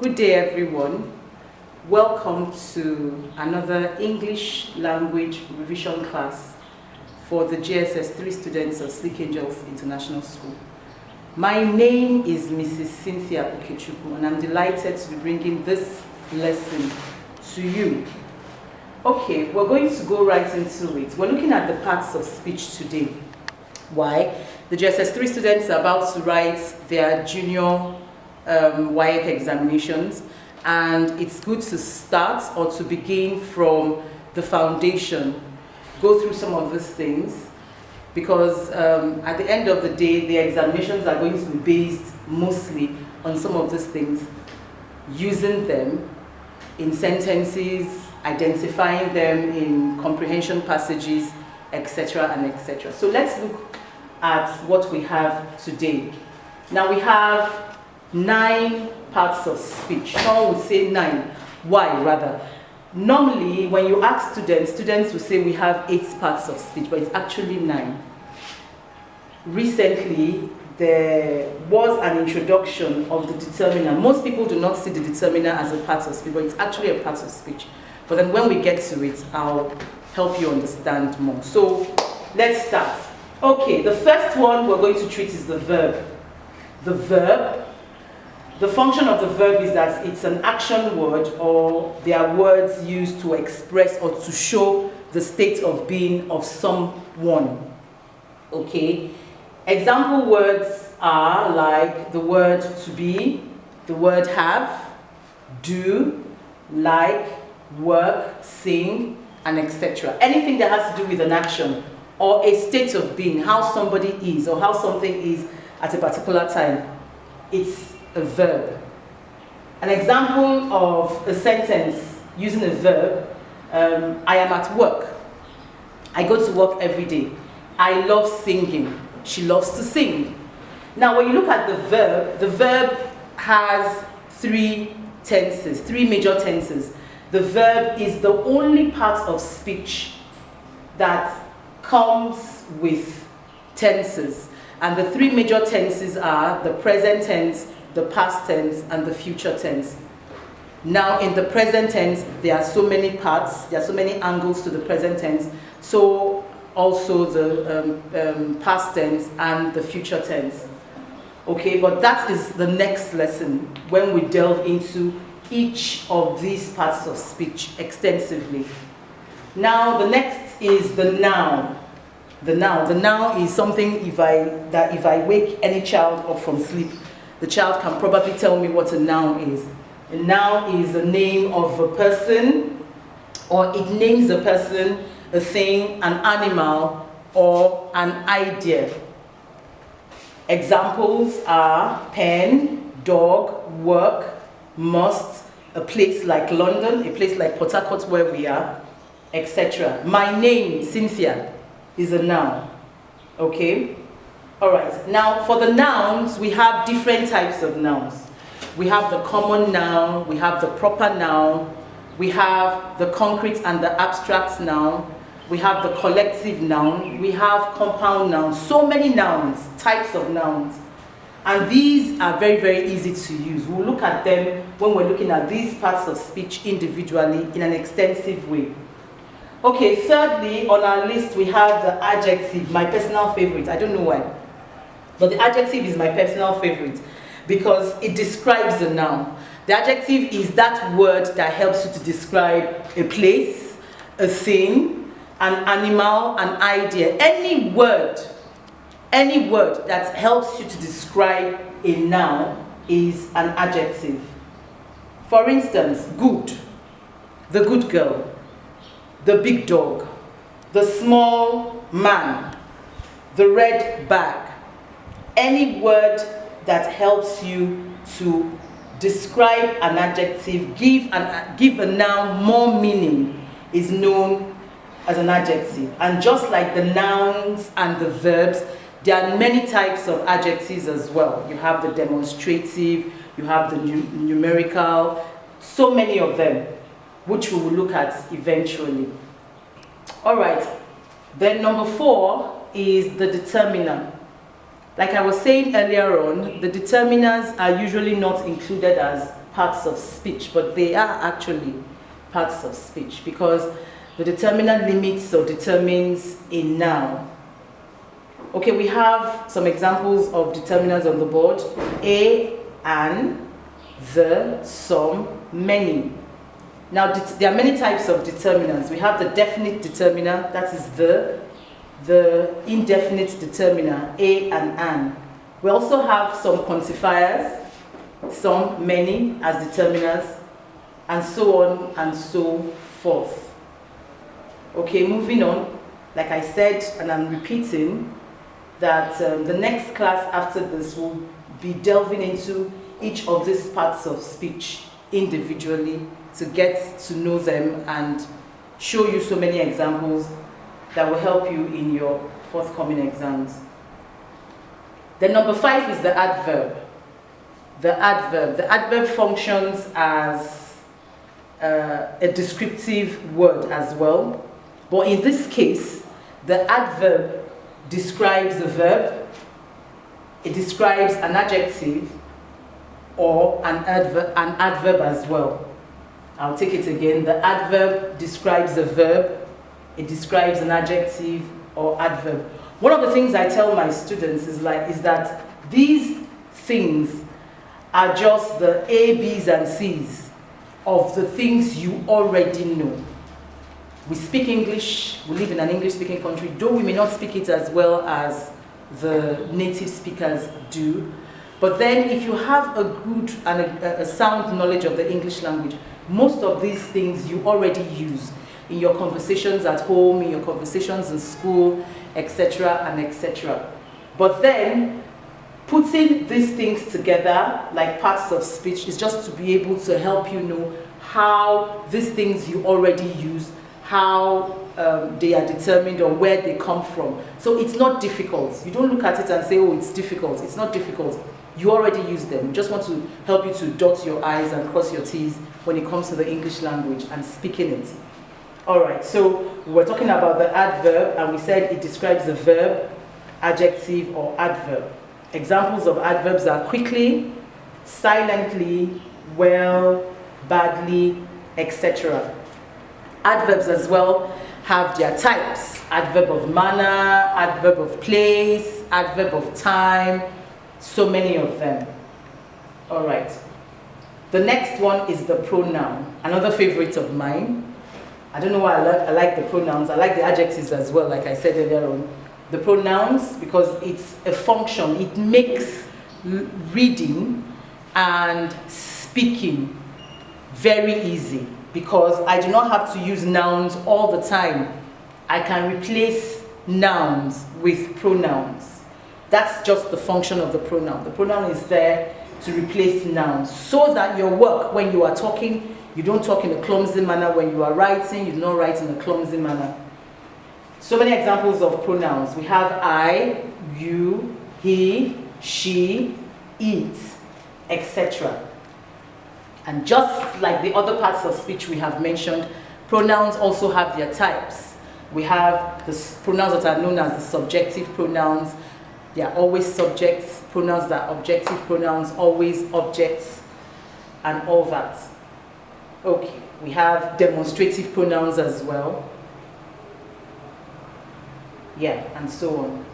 Good day everyone. Welcome to another English language revision class for the JS3 students of Sleek Angels International School. My name is Mrs. Cynthia Okechukwu and I'm delighted to be bringing this lesson to you. Okay, we're going to go right into it. We're looking at the parts of speech today. Why? The JS3 students are about to write their junior WAEC examinations, and it's good to start or to begin from the foundation, go through some of these things, because at the end of the day the examinations are going to be based mostly on some of these things, using them in sentences, identifying them in comprehension passages, etc. and etc. So let's look at what we have today. Now we have 9 parts of speech. Someone would say 9. Why, rather? Normally, when you ask students will say we have 8 parts of speech, but it's actually 9. Recently, there was an introduction of the determinant. Most people do not see the determinant as a part of speech, but it's actually a part of speech. But then when we get to it, I'll help you understand more. So, let's start. Okay, the first one we're going to treat is the verb. The verb. The function of the verb is that it's an action word, or they are words used to express or to show the state of being of someone. Okay? Example words are like the word to be, the word have, do, like, work, sing, and etc. Anything that has to do with an action or a state of being, how somebody is or how something is at a particular time, it's a verb. An example of a sentence using a verb, I am at work. I go to work every day. I love singing. She loves to sing. Now when you look at the verb has 3 tenses, 3 major tenses. The verb is the only part of speech that comes with tenses. And the 3 major tenses are the present tense, the past tense, and the future tense. Now in the present tense, there are so many parts, there are so many angles to the present tense, so also the past tense and the future tense. Okay, but that is the next lesson when we delve into each of these parts of speech extensively. Now the next is the noun. The noun is something if I wake any child up from sleep, the child can probably tell me what a noun is. A noun is the name of a person, or it names a person, a thing, an animal, or an idea. Examples are pen, dog, work, must, a place like London, a place like Port Harcourt where we are, etc. My name, Cynthia, is a noun. Okay? Alright, now for the nouns, we have different types of nouns. We have the common noun, we have the proper noun, we have the concrete and the abstract noun, we have the collective noun, we have compound nouns. So many nouns, types of nouns. And these are very, very easy to use. We'll look at them when we're looking at these parts of speech individually in an extensive way. Okay, thirdly, on our list we have the adjective, my personal favorite. I don't know why, but the adjective is my personal favorite because it describes a noun. The adjective is that word that helps you to describe a place, a thing, an animal, an idea. Any word that helps you to describe a noun is an adjective. For instance, good, the good girl, the big dog, the small man, the red bag. Any word that helps you to describe an adjective, give a noun more meaning, is known as an adjective. And just like the nouns and the verbs, there are many types of adjectives as well. You have the demonstrative, you have the numerical, so many of them, which we will look at eventually. Alright, then number 4 is the determinant. Like I was saying earlier on, the determinants are usually not included as parts of speech, but they are actually parts of speech because the determiner limits or determines a noun. Okay, we have some examples of determinants on the board. A, an, the, some, many. Now, there are many types of determinants. We have the definite determiner, that is the indefinite determiner, a and an. We also have some quantifiers, some, many as determiners, and so on and so forth. Okay, moving on. Like I said, and I'm repeating, that the next class after this will be delving into each of these parts of speech individually to get to know them and show you so many examples that will help you in your forthcoming exams. Then number 5 is the adverb. The adverb functions as a descriptive word as well. But in this case, the adverb describes a verb, it describes an adjective, or an adverb as well. I'll take it again. The adverb describes a verb, it describes an adjective or adverb. One of the things I tell my students is that these things are just the A, B's and C's of the things you already know. We speak English, we live in an English-speaking country, though we may not speak it as well as the native speakers do. But then if you have a good and a sound knowledge of the English language, most of these things you already use in your conversations at home, in your conversations in school, etc. and etc. But then putting these things together like parts of speech is just to be able to help you know how these things you already use, how they are determined or where they come from. So it's not difficult. You don't look at it and say, oh, it's difficult. It's not difficult. You already use them. We just want to help you to dot your I's and cross your T's when it comes to the English language and speaking it. All right, so we're talking about the adverb, and we said it describes a verb, adjective, or adverb. Examples of adverbs are quickly, silently, well, badly, etc. Adverbs as well have their types. Adverb of manner, adverb of place, adverb of time, so many of them. All right. The next one is the pronoun, another favorite of mine. I don't know why I like the pronouns. I like the adjectives as well, like I said earlier on. The pronouns, because it's a function. It makes reading and speaking very easy, because I do not have to use nouns all the time. I can replace nouns with pronouns. That's just the function of the pronoun. The pronoun is there to replace nouns, so that your work, when you are talking, you don't talk in a clumsy manner. When you are writing, you do not write in a clumsy manner. So many examples of pronouns. We have I, you, he, she, it, etc. And just like the other parts of speech we have mentioned, pronouns also have their types. We have the pronouns that are known as the subjective pronouns. They are always subjects. Pronouns that are objective pronouns, always objects, and all that. Okay, we have demonstrative pronouns as well. Yeah, and so on.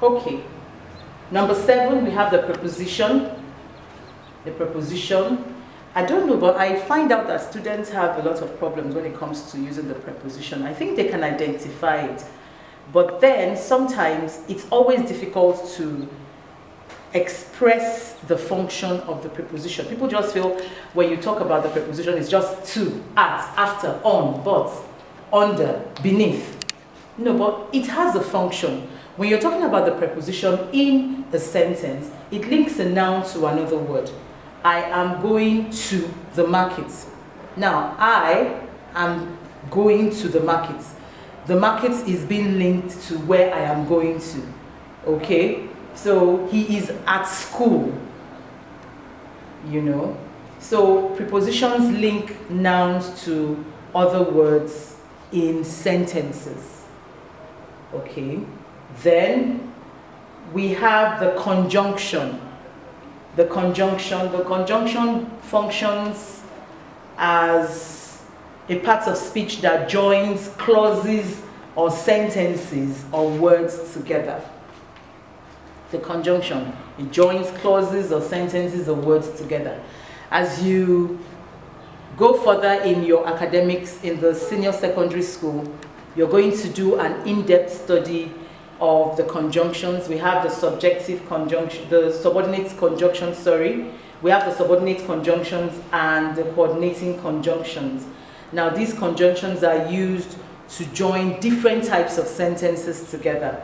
Okay. Number 7, we have the preposition. The preposition. I don't know, but I find out that students have a lot of problems when it comes to using the preposition. I think they can identify it. But then, sometimes, it's always difficult to express the function of the preposition. People just feel when you talk about the preposition, it's just to, at, after, on, but, under, beneath. No, but it has a function. When you're talking about the preposition in a sentence, it links a noun to another word. I am going to the market. Now, I am going to the market. The market is being linked to where I am going to. Okay? So, he is at school. You know? So, prepositions link nouns to other words in sentences. Okay? Then, we have the conjunction. The conjunction functions as a part of speech that joins clauses or sentences or words together. The conjunction, it joins clauses or sentences or words together. As you go further in your academics in the senior secondary school, you're going to do an in-depth study of the conjunctions. We have the subjective conjunction, the subordinate conjunction, we have the subordinate conjunctions and the coordinating conjunctions. Now these conjunctions are used to join different types of sentences together.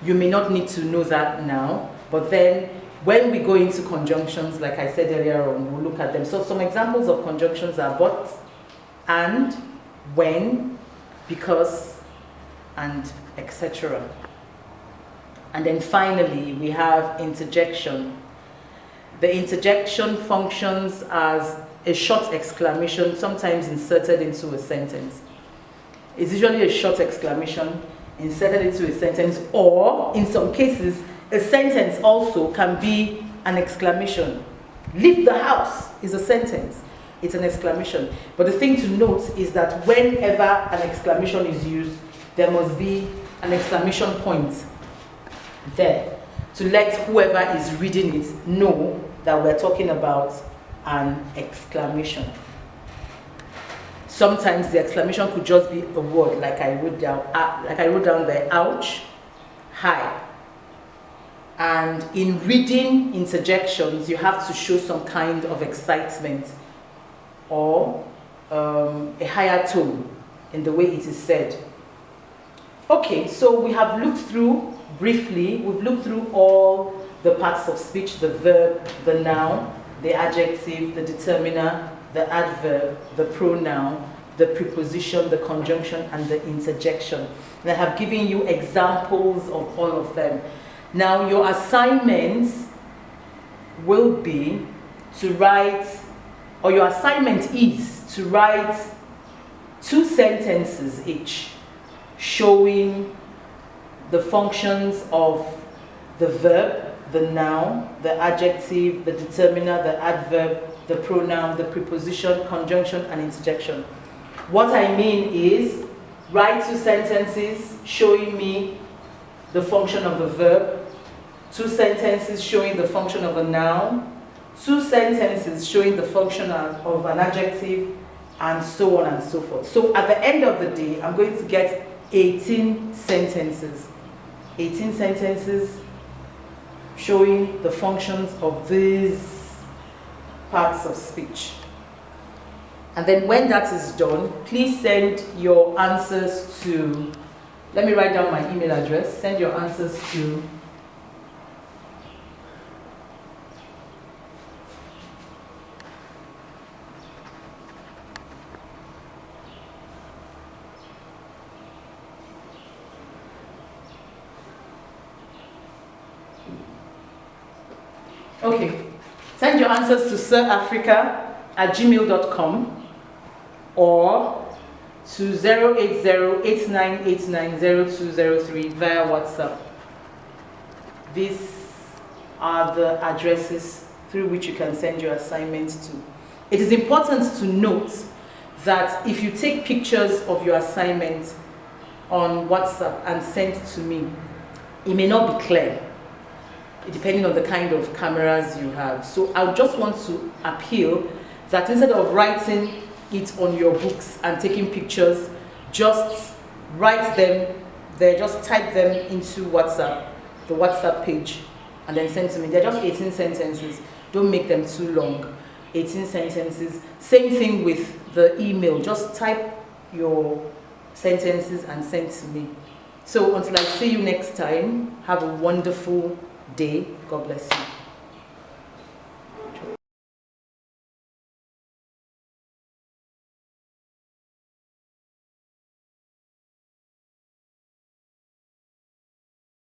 You may not need to know that now, but then when we go into conjunctions, like I said earlier on, we'll look at them. So some examples of conjunctions are but, and, when, because, and etc. And then finally, we have interjection. The interjection functions as a short exclamation, sometimes inserted into a sentence. It's usually a short exclamation inserted into a sentence, or in some cases, a sentence also can be an exclamation. Leave the house is a sentence. It's an exclamation. But the thing to note is that whenever an exclamation is used, there must be an exclamation point there to let whoever is reading it know that we're talking about an exclamation. Sometimes the exclamation could just be a word, like I wrote down there, ouch, hi. And in reading interjections, you have to show some kind of excitement or a higher tone in the way it is said. Okay, so we have looked through, briefly, we've looked through all the parts of speech: the verb, the noun, the adjective, the determiner, the adverb, the pronoun, the preposition, the conjunction, and the interjection. And I have given you examples of all of them. Now your assignments will be to write, or your assignment is to write 2 sentences each, showing the functions of the verb, the noun, the adjective, the determiner, the adverb, the pronoun, the preposition, conjunction, and interjection. What I mean is, write 2 sentences showing me the function of the verb, 2 sentences showing the function of a noun, 2 sentences showing the function of an adjective, and so on and so forth. So at the end of the day, I'm going to get 18 sentences. 18 sentences showing the functions of these parts of speech. And then when that is done, please send your answers to, let me write down my email address, send your answers to send your answers to sirafrica@gmail.com or to 08089890203 via WhatsApp. These are the addresses through which you can send your assignments to. It is important to note that if you take pictures of your assignment on WhatsApp and send it to me, it may not be clear, depending on the kind of cameras you have. So I just want to appeal that instead of writing it on your books and taking pictures, just write them there, just type them into WhatsApp, the WhatsApp page, and then send to me. They're just 18 sentences. Don't make them too long. 18 sentences. Same thing with the email. Just type your sentences and send to me. So until I see you next time, have a wonderful day. God bless you.